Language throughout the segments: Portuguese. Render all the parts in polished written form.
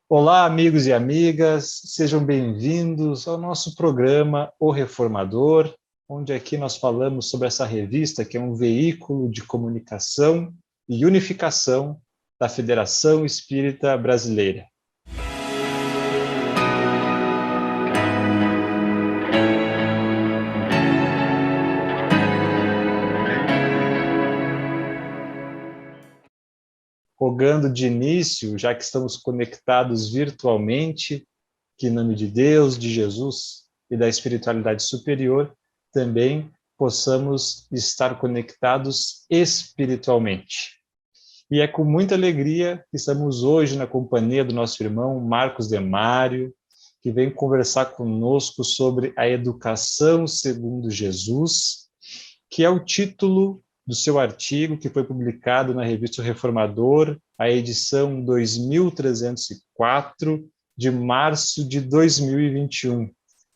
Olá, amigos e amigas, sejam bem-vindos ao nosso programa O Reformador, onde aqui nós falamos sobre essa revista que é um veículo de comunicação e unificação da Federação Espírita Brasileira. Rogando de início, já que estamos conectados virtualmente, que em nome de Deus, de Jesus e da espiritualidade superior, também possamos estar conectados espiritualmente. E é com muita alegria que estamos hoje na companhia do nosso irmão Marcos Demário, que vem conversar conosco sobre a educação segundo Jesus, que é o título do seu artigo que foi publicado na revista O Reformador, a edição 2304, de março de 2021.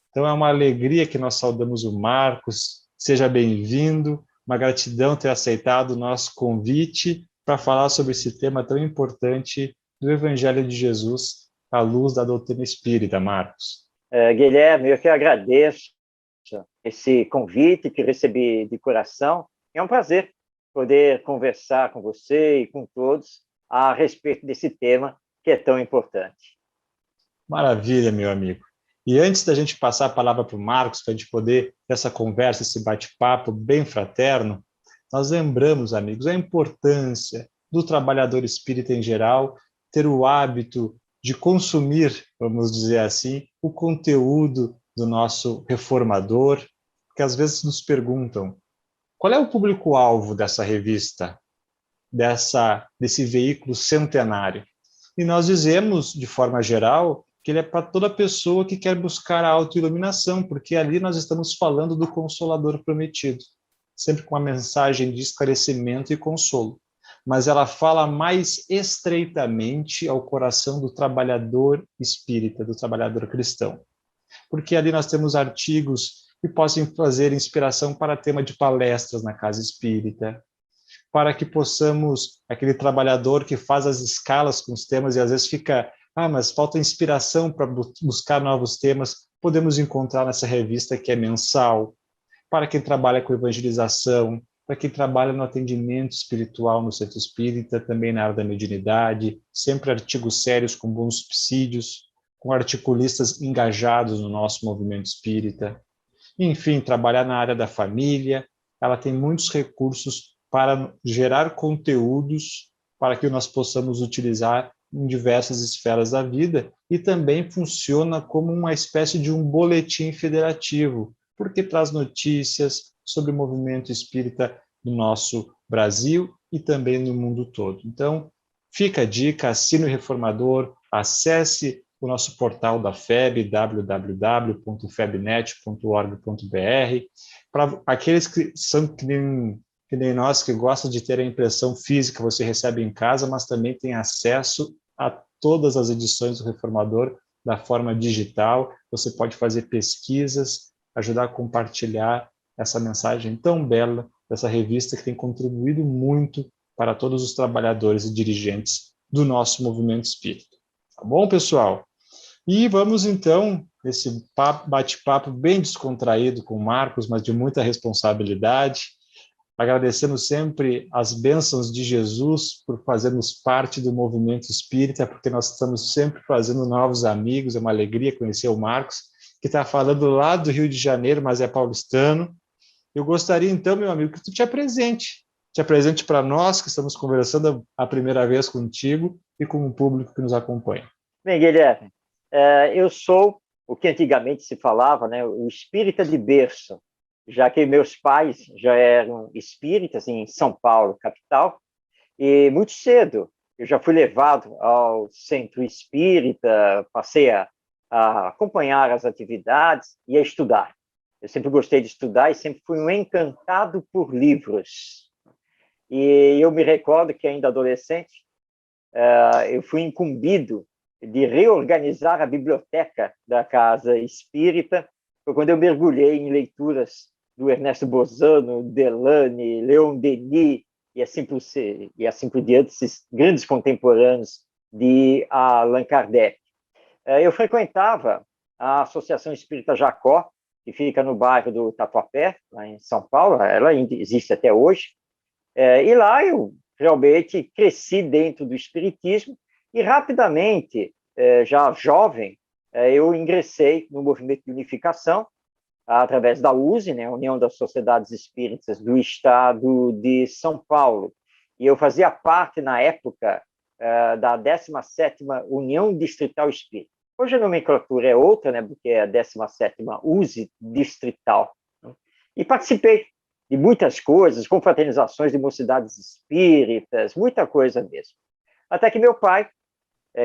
Então é uma alegria que nós saudamos o Marcos, seja bem-vindo, uma gratidão ter aceitado o nosso convite para falar sobre esse tema tão importante do Evangelho de Jesus à luz da doutrina espírita, Marcos. Guilherme, eu que agradeço esse convite que recebi de coração. É um prazer poder conversar com você e com todos a respeito desse tema que é tão importante. Maravilha, meu amigo. E antes da gente passar a palavra para o Marcos, para a gente poder ter essa conversa, esse bate-papo bem fraterno, nós lembramos, amigos, a importância do trabalhador espírita em geral ter o hábito de consumir, vamos dizer assim, o conteúdo do nosso reformador, porque às vezes nos perguntam, qual é o público-alvo dessa revista, desse veículo centenário? E nós dizemos, de forma geral, que ele é para toda pessoa que quer buscar a autoiluminação, porque ali nós estamos falando do Consolador prometido, sempre com uma mensagem de esclarecimento e consolo. Mas ela fala mais estreitamente ao coração do trabalhador espírita, do trabalhador cristão. Porque ali nós temos artigos que possam fazer inspiração para tema de palestras na casa espírita, para que possamos, aquele trabalhador que faz as escalas com os temas e às vezes fica, mas falta inspiração para buscar novos temas, podemos encontrar nessa revista que é mensal, para quem trabalha com evangelização, para quem trabalha no atendimento espiritual no centro espírita, também na área da mediunidade, sempre artigos sérios com bons subsídios, com articulistas engajados no nosso movimento espírita. Enfim, trabalhar na área da família, ela tem muitos recursos para gerar conteúdos para que nós possamos utilizar em diversas esferas da vida e também funciona como uma espécie de um boletim federativo, porque traz notícias sobre o movimento espírita no nosso Brasil e também no mundo todo. Então, fica a dica, assine o Reformador, acesse o nosso portal da FEB, www.febnet.org.br. Para aqueles que são que nem nós, que gostam de ter a impressão física, você recebe em casa, mas também tem acesso a todas as edições do Reformador da forma digital. Você pode fazer pesquisas, ajudar a compartilhar essa mensagem tão bela dessa revista que tem contribuído muito para todos os trabalhadores e dirigentes do nosso movimento espírita. Tá bom, pessoal? E vamos, então, nesse bate-papo bem descontraído com o Marcos, mas de muita responsabilidade, agradecendo sempre as bênçãos de Jesus por fazermos parte do movimento espírita, porque nós estamos sempre fazendo novos amigos, é uma alegria conhecer o Marcos, que está falando lá do Rio de Janeiro, mas é paulistano. Eu gostaria, então, meu amigo, que tu te apresente para nós, que estamos conversando a primeira vez contigo e com o público que nos acompanha. Bem, Guilherme, eu sou o que antigamente se falava, né, o espírita de berço, já que meus pais já eram espíritas em São Paulo, capital, e muito cedo eu já fui levado ao centro espírita, passei a acompanhar as atividades e a estudar. Eu sempre gostei de estudar e sempre fui um encantado por livros. E eu me recordo que, ainda adolescente, eu fui incumbido de reorganizar a biblioteca da casa espírita, foi quando eu mergulhei em leituras do Ernesto Bozano, Delane, Leon Denis e assim por diante, esses grandes contemporâneos de Allan Kardec. Eu frequentava a Associação Espírita Jacó, que fica no bairro do Tatuapé, lá em São Paulo, ela ainda existe até hoje, e lá eu realmente cresci dentro do espiritismo e rapidamente, já jovem, eu ingressei no movimento de unificação através da USE, né, União das Sociedades Espíritas do Estado de São Paulo. E eu fazia parte, na época, da 17ª União Distrital Espírita. Hoje a nomenclatura é outra, né, porque é a 17ª USE Distrital. Né? E participei de muitas coisas, confraternizações de mocidades espíritas, muita coisa mesmo. Até que meu pai,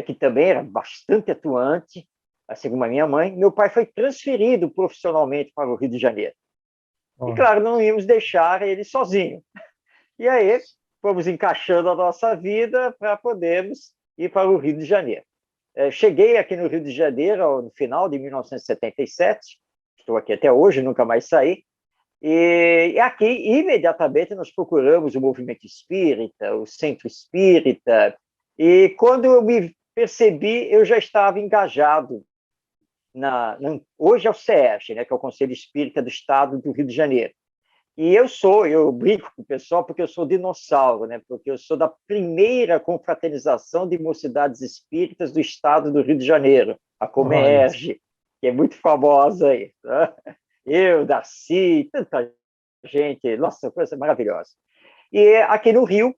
que também era bastante atuante, assim como a minha mãe, meu pai foi transferido profissionalmente para o Rio de Janeiro. E, claro, não íamos deixar ele sozinho. E aí, fomos encaixando a nossa vida para podermos ir para o Rio de Janeiro. Cheguei aqui no Rio de Janeiro no final de 1977, estou aqui até hoje, nunca mais saí, e aqui, imediatamente, nós procuramos o movimento espírita, o centro espírita, e quando eu me percebi, eu já estava engajado hoje é o CERJ, né, que é o Conselho Espírita do Estado do Rio de Janeiro. E eu brinco com o pessoal porque eu sou dinossauro, né, porque eu sou da primeira confraternização de mocidades espíritas do Estado do Rio de Janeiro, a Comerge, que é muito famosa aí. Tá? Eu, Darcy, tanta gente, nossa, coisa maravilhosa. E aqui no Rio,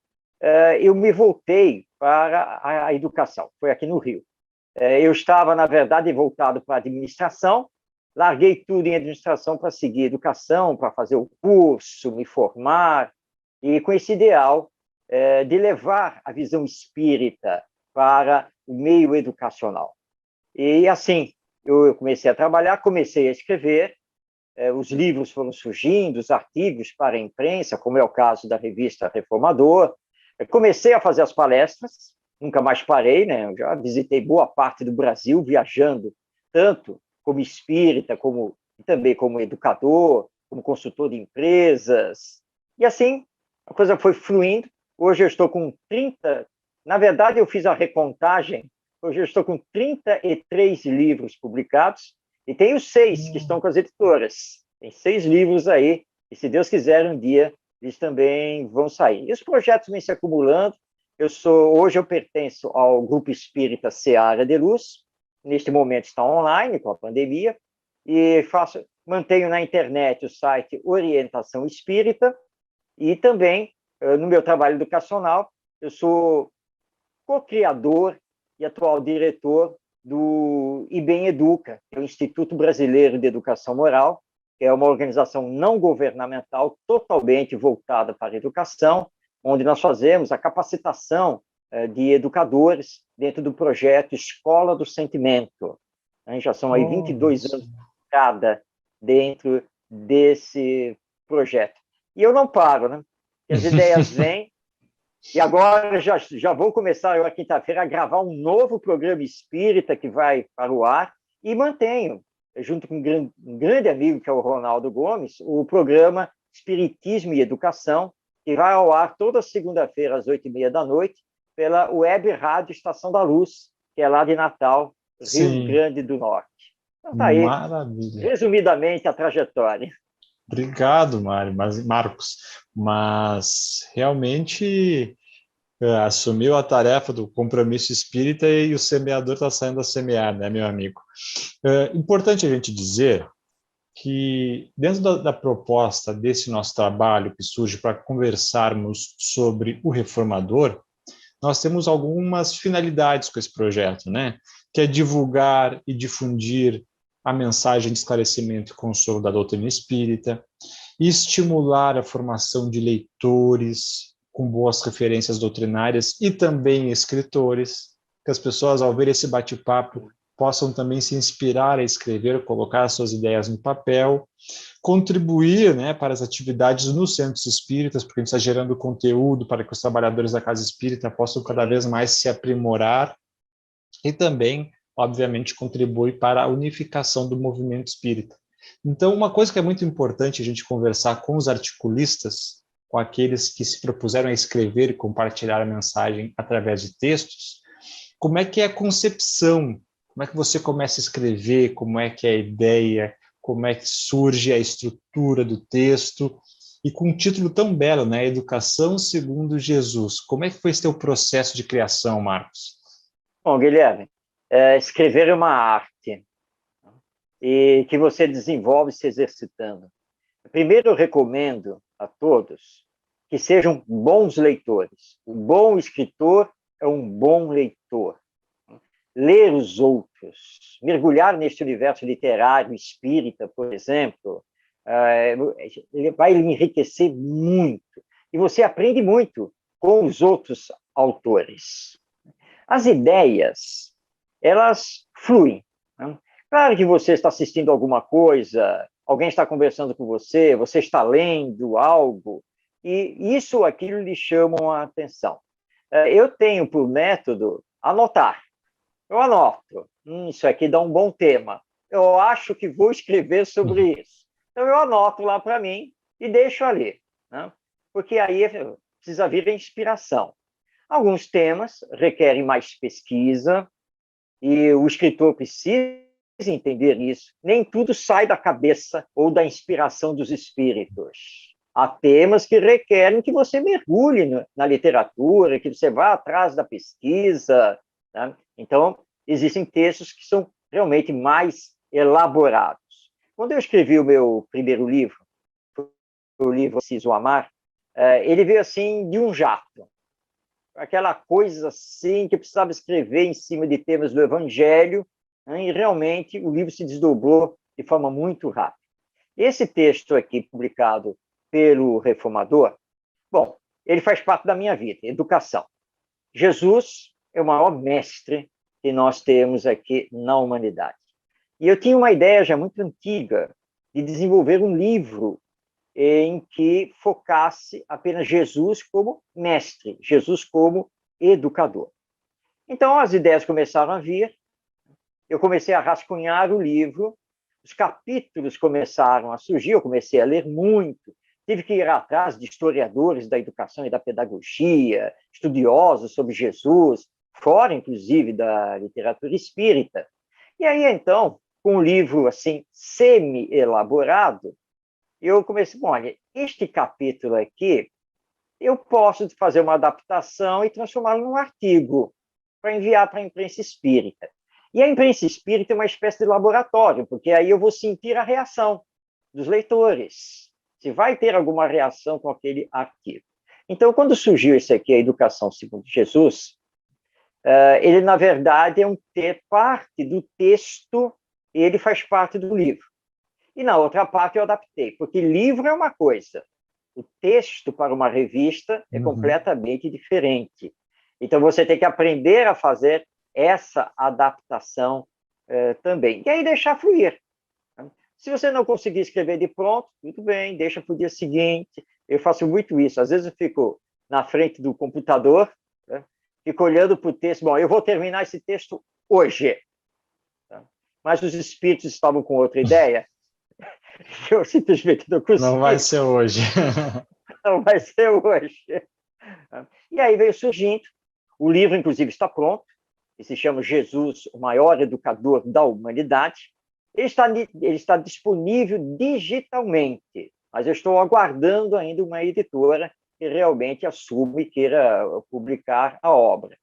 eu me voltei para a educação, foi aqui no Rio. Eu estava, na verdade, voltado para a administração, larguei tudo em administração para seguir educação, para fazer o curso, me formar, e com esse ideal de levar a visão espírita para o meio educacional. E assim, eu comecei a trabalhar, comecei a escrever, os livros foram surgindo, os artigos para a imprensa, como é o caso da revista Reformador, comecei a fazer as palestras, nunca mais parei, né? Eu já visitei boa parte do Brasil, viajando, tanto como espírita, como também como educador, como consultor de empresas. E assim, a coisa foi fluindo. Hoje eu estou com 30, na verdade eu fiz a recontagem, hoje eu estou com 33 livros publicados, e tenho 6 que estão com as editoras. Tem 6 livros aí, e se Deus quiser, um dia eles também vão sair. E os projetos vêm se acumulando. Hoje eu pertenço ao Grupo Espírita Seara de Luz, neste momento está online com a pandemia, e mantenho na internet o site Orientação Espírita, e também, no meu trabalho educacional, eu sou co-criador e atual diretor do IBEM Educa, que é o Instituto Brasileiro de Educação Moral, que é uma organização não governamental totalmente voltada para a educação, onde nós fazemos a capacitação de educadores dentro do projeto Escola do Sentimento. Já são aí 22 anos cada dentro desse projeto. E eu não paro, né? As ideias vêm, e agora já vou começar, na quinta-feira, a gravar um novo programa espírita que vai para o ar, e mantenho, junto com um grande amigo, que é o Ronaldo Gomes, o programa Espiritismo e Educação, que vai ao ar toda segunda-feira, às 8h30 da noite, pela Web Rádio Estação da Luz, que é lá de Natal, Rio Grande do Norte. Então tá aí, maravilha. Resumidamente, a trajetória. Obrigado, Marcos. Mas realmente assumiu a tarefa do compromisso espírita e o semeador está saindo a semear, né, meu amigo? Importante a gente dizer que dentro da proposta desse nosso trabalho que surge para conversarmos sobre o reformador, nós temos algumas finalidades com esse projeto, né? Que é divulgar e difundir a mensagem de esclarecimento e consolo da doutrina espírita, estimular a formação de leitores com boas referências doutrinárias e também escritores, que as pessoas, ao ver esse bate-papo, possam também se inspirar a escrever, colocar suas ideias no papel, contribuir, né, para as atividades nos centros espíritas, porque a gente está gerando conteúdo para que os trabalhadores da casa espírita possam cada vez mais se aprimorar, e também, obviamente, contribui para a unificação do movimento espírita. Então, uma coisa que é muito importante a gente conversar com os articulistas, com aqueles que se propuseram a escrever e compartilhar a mensagem através de textos, como é que é a concepção Como é que você começa a escrever? Como é que é a ideia? Como é que surge a estrutura do texto? E com um título tão belo, né? Educação segundo Jesus. Como é que foi esse teu processo de criação, Marcos? Bom, Guilherme, escrever é uma arte e que você desenvolve se exercitando. Primeiro, eu recomendo a todos que sejam bons leitores. Um bom escritor é um bom leitor. Ler os outros, mergulhar neste universo literário espírita, por exemplo, ele vai lhe enriquecer muito. E você aprende muito com os outros autores. As ideias, elas fluem. Né? Claro que você está assistindo alguma coisa, alguém está conversando com você, você está lendo algo, e isso ou aquilo lhe chamam a atenção. Eu tenho por método anotar. Eu anoto. Isso aqui dá um bom tema. Eu acho que vou escrever sobre isso. Então, eu anoto lá para mim e deixo ali. Né? Porque aí precisa vir a inspiração. Alguns temas requerem mais pesquisa e o escritor precisa entender isso. Nem tudo sai da cabeça ou da inspiração dos espíritos. Há temas que requerem que você mergulhe na literatura, que você vá atrás da pesquisa. Né? Então, existem textos que são realmente mais elaborados. Quando eu escrevi o meu primeiro livro, o livro Preciso Amar, ele veio assim de um jato. Aquela coisa assim que eu precisava escrever em cima de temas do Evangelho, né? E realmente o livro se desdobrou de forma muito rápida. Esse texto aqui, publicado pelo Reformador, bom, ele faz parte da minha vida, educação. Jesus é o maior mestre que nós temos aqui na humanidade. E eu tinha uma ideia já muito antiga de desenvolver um livro em que focasse apenas Jesus como mestre, Jesus como educador. Então, as ideias começaram a vir, eu comecei a rascunhar o livro, os capítulos começaram a surgir, eu comecei a ler muito, tive que ir atrás de historiadores da educação e da pedagogia, estudiosos sobre Jesus, fora, inclusive, da literatura espírita. E aí, então, com um livro assim, semi-elaborado, eu comecei, bom, olha, este capítulo aqui, eu posso fazer uma adaptação e transformá-lo num artigo para enviar para a imprensa espírita. E a imprensa espírita é uma espécie de laboratório, porque aí eu vou sentir a reação dos leitores, se vai ter alguma reação com aquele artigo. Então, quando surgiu esse aqui, a Educação segundo Jesus, ele, na verdade, parte do texto, ele faz parte do livro. E na outra parte eu adaptei, porque livro é uma coisa, o texto para uma revista é completamente diferente. Então, você tem que aprender a fazer essa adaptação também. E aí deixar fluir. Se você não conseguir escrever de pronto, muito bem, deixa para o dia seguinte. Eu faço muito isso. Às vezes eu fico na frente do computador, né? Fico olhando para o texto. Bom, eu vou terminar esse texto hoje. Tá? Mas os espíritos estavam com outra ideia. Eu simplesmente não consegui. Não vai ser hoje. Não vai ser hoje. E aí veio surgindo. O livro, inclusive, está pronto. Ele se chama Jesus, o maior educador da humanidade. Ele está disponível digitalmente, mas eu estou aguardando ainda uma editora que realmente assuma e queira publicar a obra.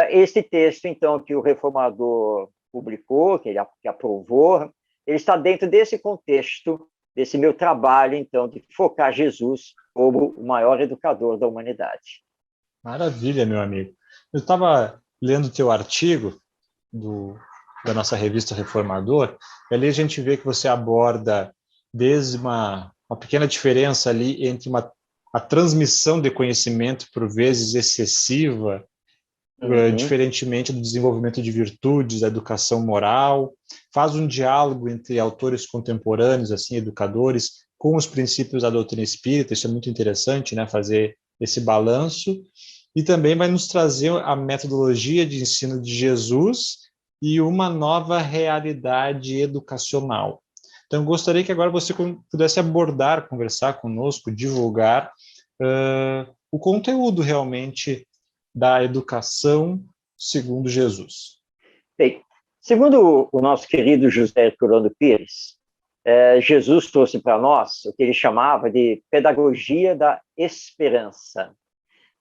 Esse texto, então, que o Reformador publicou, que aprovou, ele está dentro desse contexto, desse meu trabalho, então, de focar Jesus como o maior educador da humanidade. Maravilha, meu amigo. Eu estava lendo o teu artigo da nossa revista Reformador, e ali a gente vê que você aborda desde uma pequena diferença ali entre a transmissão de conhecimento, por vezes excessiva, diferentemente do desenvolvimento de virtudes, da educação moral, faz um diálogo entre autores contemporâneos, assim, educadores, com os princípios da doutrina espírita. Isso é muito interessante, né, fazer esse balanço, e também vai nos trazer a metodologia de ensino de Jesus e uma nova realidade educacional. Então, eu gostaria que agora você pudesse abordar, conversar conosco, divulgar o conteúdo realmente da educação segundo Jesus. Bem, Segundo o nosso querido José Herculano Pires, Jesus trouxe para nós o que ele chamava de pedagogia da esperança.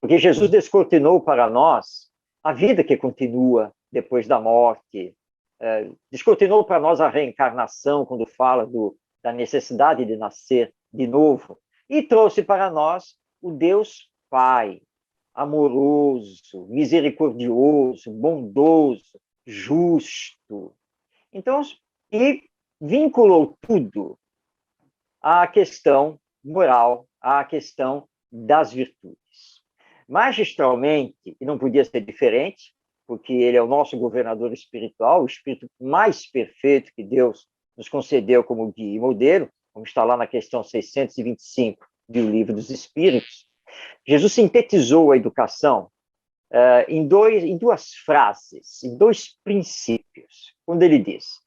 Porque Jesus descortinou para nós a vida que continua depois da morte, descortinou para nós a reencarnação, quando fala da necessidade de nascer de novo, e trouxe para nós o Deus Pai, amoroso, misericordioso, bondoso, justo. Então, e vinculou tudo à questão moral, à questão das virtudes. Magistralmente, e não podia ser diferente, porque ele é o nosso governador espiritual, o espírito mais perfeito que Deus nos concedeu como guia e modelo, como está lá na questão 625 do Livro dos Espíritos. Jesus sintetizou a educação em duas frases, em dois princípios, quando ele diz: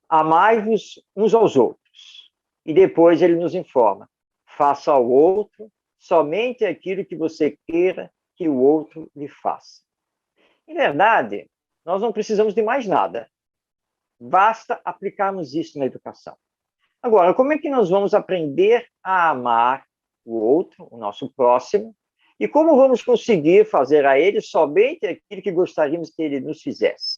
amai-vos uns aos outros. E depois ele nos informa: faça ao outro somente aquilo que você queira que o outro lhe faça. Em verdade, nós não precisamos de mais nada. Basta aplicarmos isso na educação. Agora, como é que nós vamos aprender a amar o outro, o nosso próximo, e como vamos conseguir fazer a ele somente aquilo que gostaríamos que ele nos fizesse?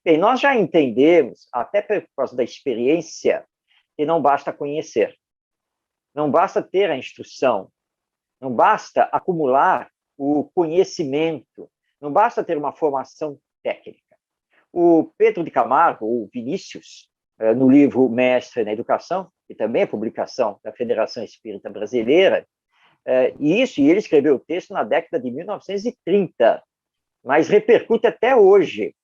Bem, nós já entendemos, até por causa da experiência, que não basta conhecer, não basta ter a instrução, não basta acumular o conhecimento, não basta ter uma formação técnica. O Pedro de Camargo, ou Vinícius, no livro Mestre na Educação, que também é publicação da Federação Espírita Brasileira, e ele escreveu o texto na década de 1930, mas repercute até hoje,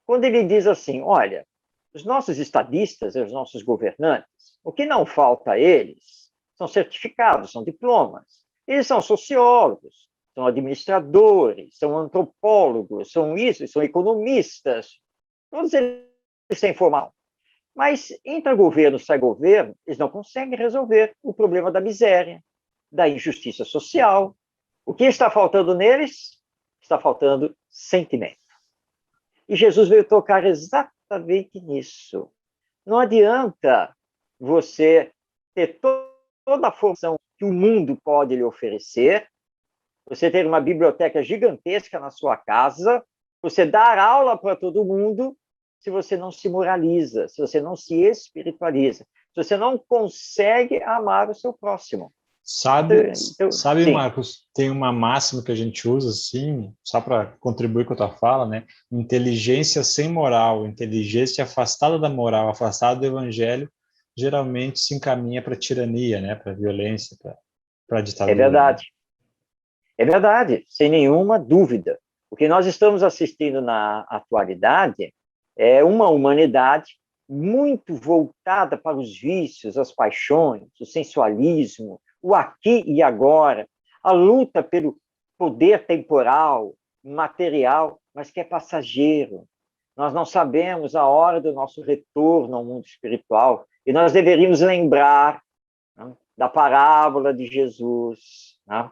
quando ele diz assim: olha, os nossos estadistas, os nossos governantes, o que não falta a eles são certificados, são diplomas. Eles são sociólogos, são administradores, são antropólogos, são isso, são economistas. Todos eles têm formação. Mas entra governo, sai governo, eles não conseguem resolver o problema da miséria, da injustiça social. O que está faltando neles? Está faltando sentimento. E Jesus veio tocar exatamente nisso. Não adianta você ter toda a formação que o mundo pode lhe oferecer, você ter uma biblioteca gigantesca na sua casa, você dar aula para todo mundo, se você não se moraliza, se você não se espiritualiza, se você não consegue amar o seu próximo. Sabe, Sim. Marcos, tem uma máxima que a gente usa, assim, só para contribuir com a tua fala, né? Inteligência sem moral, inteligência afastada da moral, afastada do evangelho, geralmente se encaminha para a tirania, né? Para a violência, para a ditadura. É verdade. É verdade, sem nenhuma dúvida. O que nós estamos assistindo na atualidade é uma humanidade muito voltada para os vícios, as paixões, o sensualismo, o aqui e agora, a luta pelo poder temporal, material, mas que é passageiro. Nós não sabemos a hora do nosso retorno ao mundo espiritual, e nós deveríamos lembrar, né, da parábola de Jesus, né,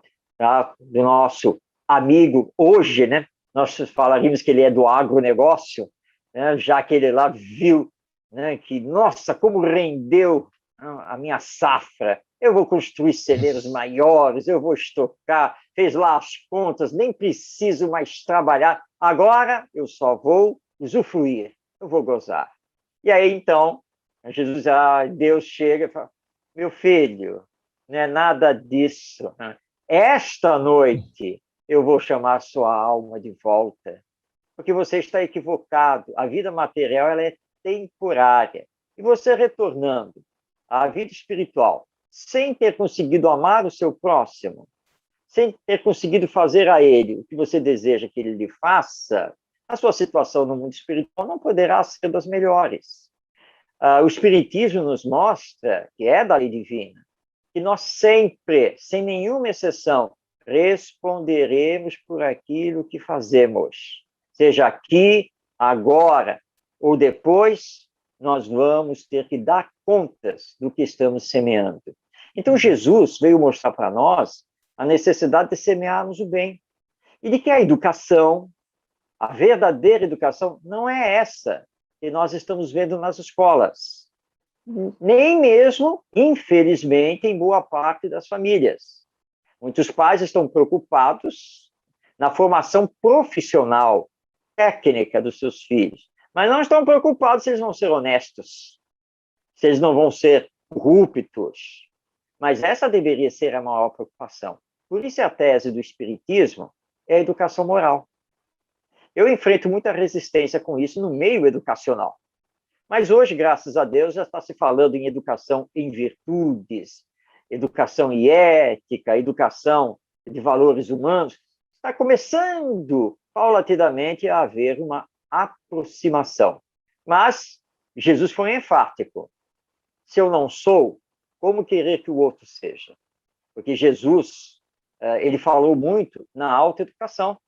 do nosso amigo hoje, né? Nós falaríamos que ele é do agronegócio, né, já que ele lá viu, né, que, nossa, como rendeu, né, a minha safra, eu vou construir celeiros maiores, eu vou estocar, fez lá as contas, nem preciso mais trabalhar, agora eu só vou usufruir, eu vou gozar. E aí, então, Jesus, Deus chega e fala: meu filho, não é nada disso, né? Esta noite eu vou chamar sua alma de volta, porque você está equivocado. A vida material ela é temporária. E você retornando à vida espiritual, sem ter conseguido amar o seu próximo, sem ter conseguido fazer a ele o que você deseja que ele lhe faça, a sua situação no mundo espiritual não poderá ser das melhores. O Espiritismo nos mostra, que é da lei divina, que nós sempre, sem nenhuma exceção, responderemos por aquilo que fazemos. Seja aqui, agora ou depois, nós vamos ter que dar contas do que estamos semeando. Então, Jesus veio mostrar para nós a necessidade de semearmos o bem. E de que a educação, a verdadeira educação, não é essa que nós estamos vendo nas escolas. Nem mesmo, infelizmente, em boa parte das famílias. Muitos pais estão preocupados na formação profissional, técnica dos seus filhos, mas não estão preocupados se eles vão ser honestos, se eles não vão ser corruptos. Mas essa deveria ser a maior preocupação. Por isso a tese do Espiritismo é a educação moral. Eu enfrento muita resistência com isso no meio educacional. Mas hoje, graças a Deus, já está se falando em educação em virtudes, educação em ética, educação de valores humanos. Está começando, paulatinamente, a haver uma aproximação. Mas Jesus foi enfático. Se eu não sou, como querer que o outro seja? Porque Jesus, ele falou muito na autoeducação.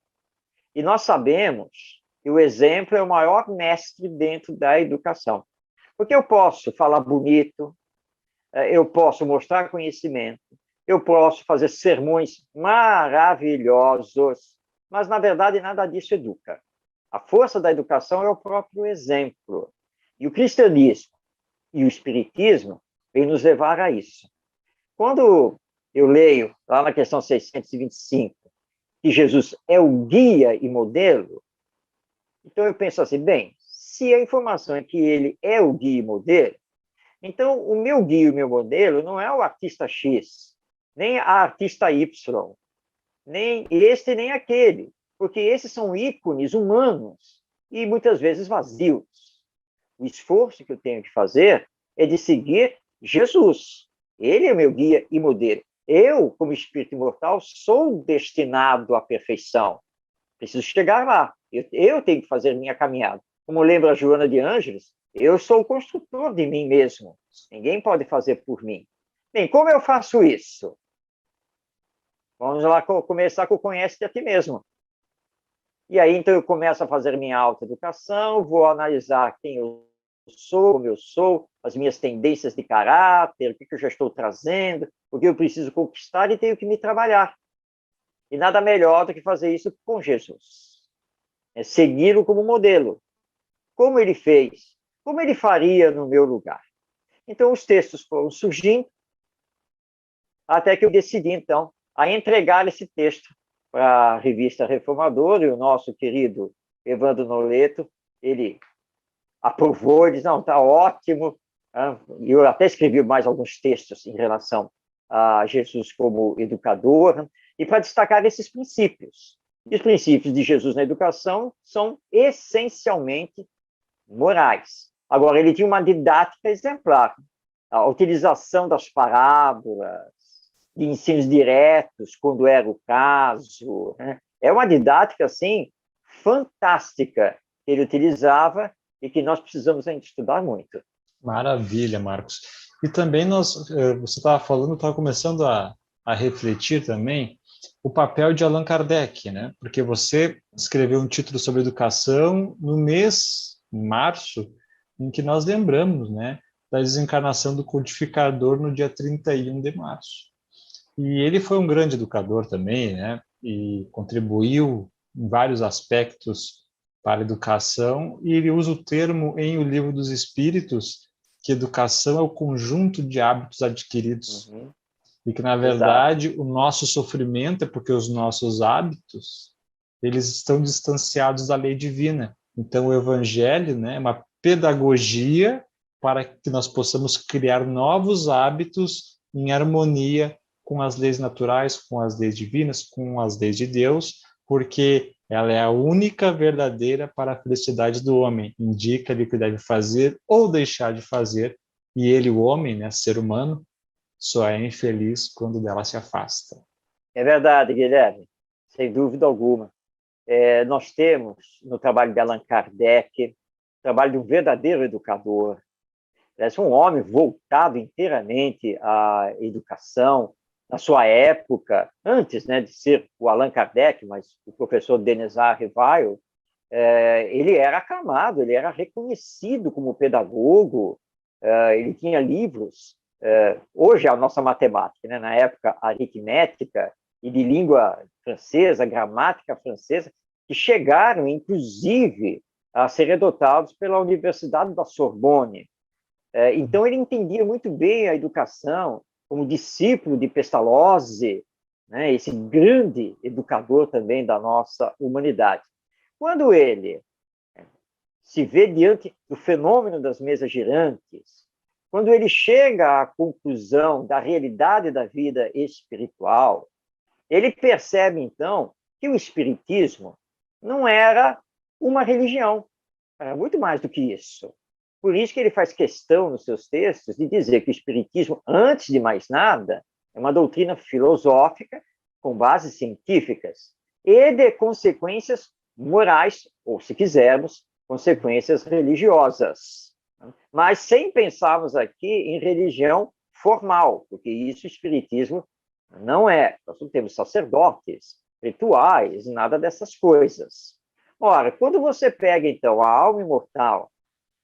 E nós sabemos que o exemplo é o maior mestre dentro da educação. Porque eu posso falar bonito, eu posso mostrar conhecimento, eu posso fazer sermões maravilhosos, mas, na verdade, nada disso educa. A força da educação é o próprio exemplo. E o cristianismo e o espiritismo vêm nos levar a isso. Quando eu leio, lá na questão 625, que Jesus é o guia e modelo, então eu penso assim, bem, se a informação é que ele é o guia e modelo, então o meu guia e o meu modelo não é o artista X, nem a artista Y, nem este nem aquele, porque esses são ícones humanos e muitas vezes vazios. O esforço que eu tenho que fazer é de seguir Jesus. Ele é meu guia e modelo. Eu, como espírito imortal, sou destinado à perfeição. Preciso chegar lá. Eu tenho que fazer minha caminhada. Como lembra a Joana de Ângeles, eu sou o construtor de mim mesmo. Ninguém pode fazer por mim. Bem, como eu faço isso? Vamos lá começar com o conhece-te a ti mesmo. E aí, então, eu começo a fazer minha autoeducação, vou analisar quem eu sou, como eu sou, as minhas tendências de caráter, o que eu já estou trazendo, o que eu preciso conquistar e tenho que me trabalhar. E nada melhor do que fazer isso com Jesus. É segui-lo como modelo. Como ele fez? Como ele faria no meu lugar? Então, os textos foram surgindo, até que eu decidi, então, a entregar esse texto para a revista Reformadora, e o nosso querido Evandro Noleto, ele aprovou, ele disse, não, está ótimo. Eu até escrevi mais alguns textos em relação a Jesus como educador, e para destacar esses princípios. E os princípios de Jesus na educação são essencialmente morais. Agora, ele tinha uma didática exemplar. A utilização das parábolas, de ensinos diretos, quando era o caso. Né? É uma didática, assim, fantástica que ele utilizava e que nós precisamos ainda estudar muito. Maravilha, Marcos. E também você estava falando, estava começando a refletir também o papel de Allan Kardec, né? Porque você escreveu um título sobre educação no mês de março, em que nós lembramos, né, da desencarnação do codificador no dia 31 de março. E ele foi um grande educador também, né? E contribuiu em vários aspectos para a educação, e ele usa o termo em O Livro dos Espíritos, que educação é o conjunto de hábitos adquiridos. E que, na verdade, o nosso sofrimento é porque os nossos hábitos, eles estão distanciados da lei divina. Então, o Evangelho, né, é uma pedagogia para que nós possamos criar novos hábitos em harmonia com as leis naturais, com as leis divinas, com as leis de Deus, porque ela é a única verdadeira para a felicidade do homem. Indica-lhe o que deve fazer ou deixar de fazer, e ele, o homem, né, ser humano, só é infeliz quando dela se afasta. É verdade, Guilherme, sem dúvida alguma. Nós temos, no trabalho de Allan Kardec, o trabalho de um verdadeiro educador, um homem voltado inteiramente à educação. Na sua época, antes, né, de ser o Allan Kardec, mas o professor Denizar Rivail, ele era aclamado, ele era reconhecido como pedagogo, ele tinha livros, hoje é a nossa matemática, né, na época aritmética e de língua francesa, gramática francesa, que chegaram, inclusive, a serem adotados pela Universidade da Sorbonne. Então, ele entendia muito bem a educação como discípulo de Pestalozzi, né, esse grande educador também da nossa humanidade. Quando ele se vê diante do fenômeno das mesas girantes, quando ele chega à conclusão da realidade da vida espiritual, ele percebe, então, que o espiritismo não era uma religião, era muito mais do que isso. Por isso que ele faz questão, nos seus textos, de dizer que o espiritismo, antes de mais nada, é uma doutrina filosófica com bases científicas e de consequências morais, ou, se quisermos, consequências religiosas. Mas sem pensarmos aqui em religião formal, porque isso o espiritismo não é. Nós não temos sacerdotes, rituais, nada dessas coisas. Ora, quando você pega, então, a alma imortal,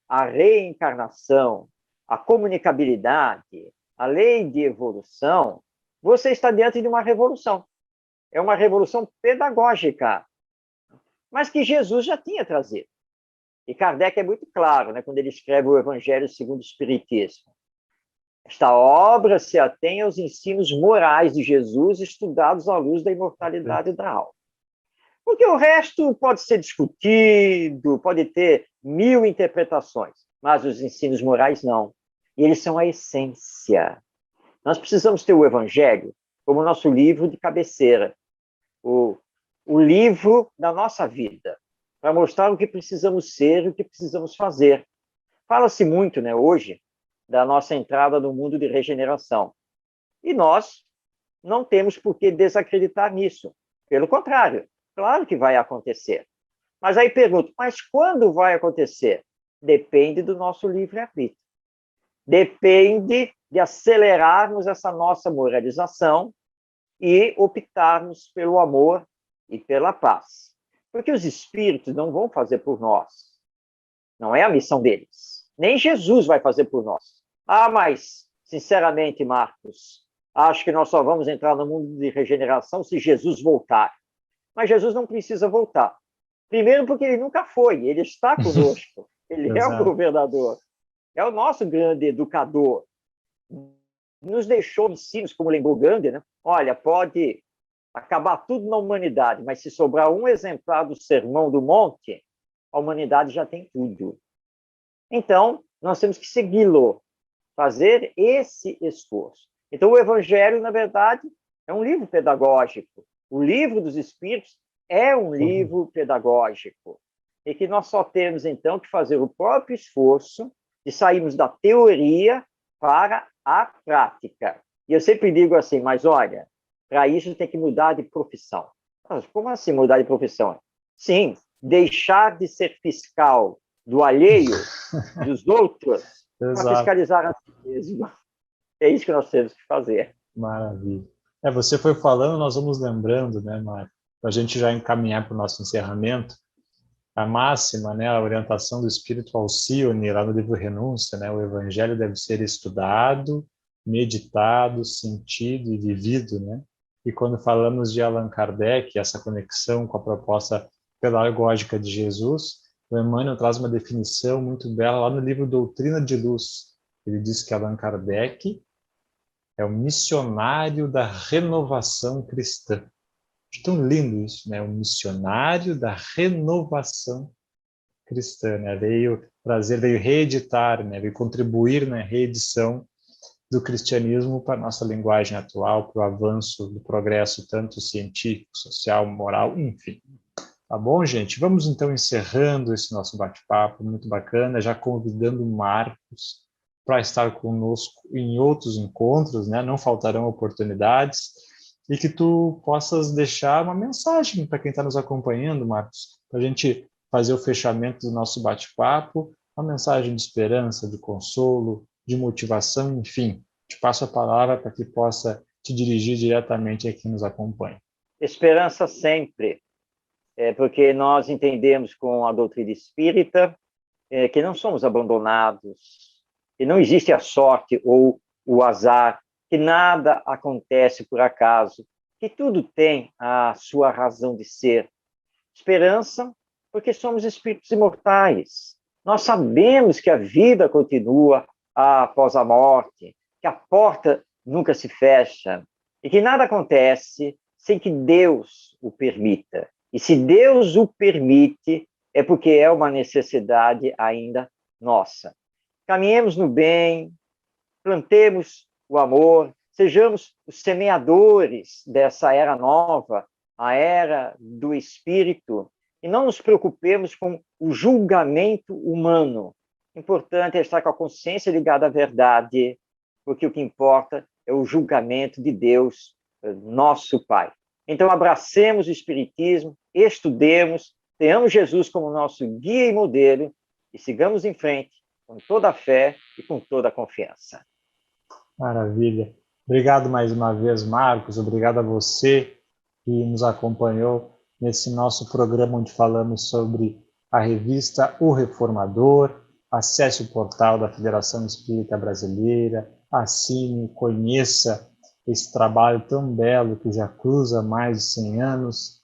a reencarnação, a comunicabilidade, a lei de evolução, você está diante de uma revolução. É uma revolução pedagógica, mas que Jesus já tinha trazido. E Kardec é muito claro, né, quando ele escreve o Evangelho segundo o Espiritismo. Esta obra se atém aos ensinos morais de Jesus estudados à luz da imortalidade da alma. Porque o resto pode ser discutido, pode ter mil interpretações, mas os ensinos morais não. E eles são a essência. Nós precisamos ter o Evangelho como nosso livro de cabeceira, o livro da nossa vida, para mostrar o que precisamos ser e o que precisamos fazer. Fala-se muito, né, hoje, da nossa entrada no mundo de regeneração. E nós não temos por que desacreditar nisso. Pelo contrário, claro que vai acontecer. Mas aí pergunto, mas quando vai acontecer? Depende do nosso livre-arbítrio. Depende de acelerarmos essa nossa moralização e optarmos pelo amor e pela paz. Porque os espíritos não vão fazer por nós. Não é a missão deles. Nem Jesus vai fazer por nós. Mas, sinceramente, Marcos, acho que nós só vamos entrar no mundo de regeneração se Jesus voltar. Mas Jesus não precisa voltar. Primeiro porque ele nunca foi, ele está conosco. Ele é o governador. É o nosso grande educador. Nos deixou ensinos, como lembrou Gandhi, né? Olha, pode acabar tudo na humanidade, mas se sobrar um exemplar do Sermão do Monte, a humanidade já tem tudo. Então, nós temos que segui-lo, fazer esse esforço. Então, o Evangelho, na verdade, é um livro pedagógico. O livro dos Espíritos é um livro pedagógico. E que nós só temos, então, que fazer o próprio esforço de sairmos da teoria para a prática. E eu sempre digo assim, mas olha, para isso tem que mudar de profissão. Mas como assim mudar de profissão? Sim, deixar de ser fiscal do alheio, dos outros, para fiscalizar a si mesmo. É isso que nós temos que fazer. Maravilha. Você foi falando, nós vamos lembrando, né, Mário, para a gente já encaminhar para o nosso encerramento, a máxima, né, a orientação do Espírito Alcione, lá no livro Renúncia, né, o Evangelho deve ser estudado, meditado, sentido e vivido, né? E quando falamos de Allan Kardec, essa conexão com a proposta pedagógica de Jesus, o Emmanuel traz uma definição muito bela lá no livro Doutrina de Luz. Ele diz que Allan Kardec é o missionário da renovação cristã. Acho tão lindo isso, né? O missionário da renovação cristã, né? Veio reeditar, né? Veio contribuir na reedição do cristianismo para a nossa linguagem atual, para o avanço do progresso, tanto científico, social, moral, enfim. Tá bom, gente? Vamos então encerrando esse nosso bate-papo, muito bacana, já convidando o Marcos para estar conosco em outros encontros, né? Não faltarão oportunidades, e que tu possas deixar uma mensagem para quem está nos acompanhando, Marcos, para a gente fazer o fechamento do nosso bate-papo, uma mensagem de esperança, de consolo, de motivação, enfim. Te passo a palavra para que possa te dirigir diretamente a quem nos acompanha. Esperança sempre, porque nós entendemos com a doutrina espírita que não somos abandonados, que não existe a sorte ou o azar, que nada acontece por acaso, que tudo tem a sua razão de ser. Esperança porque somos espíritos imortais. Nós sabemos que a vida continua após a morte, que a porta nunca se fecha e que nada acontece sem que Deus o permita. E se Deus o permite, é porque é uma necessidade ainda nossa. Caminhemos no bem, plantemos o amor, sejamos os semeadores dessa era nova, a era do Espírito, e não nos preocupemos com o julgamento humano. O importante é estar com a consciência ligada à verdade, porque o que importa é o julgamento de Deus, nosso Pai. Então, abracemos o Espiritismo, estudemos, tenhamos Jesus como nosso guia e modelo e sigamos em frente com toda a fé e com toda a confiança. Maravilha. Obrigado mais uma vez, Marcos. Obrigado a você que nos acompanhou nesse nosso programa onde falamos sobre a revista O Reformador. Acesse o portal da Federação Espírita Brasileira, assine, conheça esse trabalho tão belo que já cruza mais de 100 anos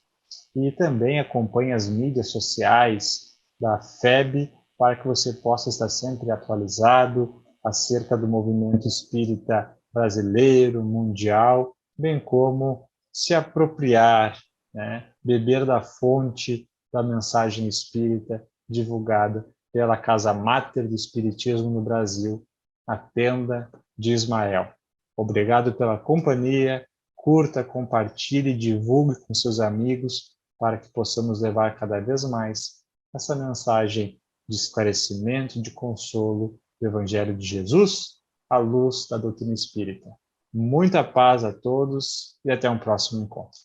e também acompanhe as mídias sociais da FEB para que você possa estar sempre atualizado acerca do movimento espírita brasileiro, mundial, bem como se apropriar, né, beber da fonte da mensagem espírita divulgada pela Casa Máter do Espiritismo no Brasil, a Tenda de Ismael. Obrigado pela companhia, curta, compartilhe e divulgue com seus amigos para que possamos levar cada vez mais essa mensagem de esclarecimento, de consolo do Evangelho de Jesus, à luz da doutrina espírita. Muita paz a todos e até um próximo encontro.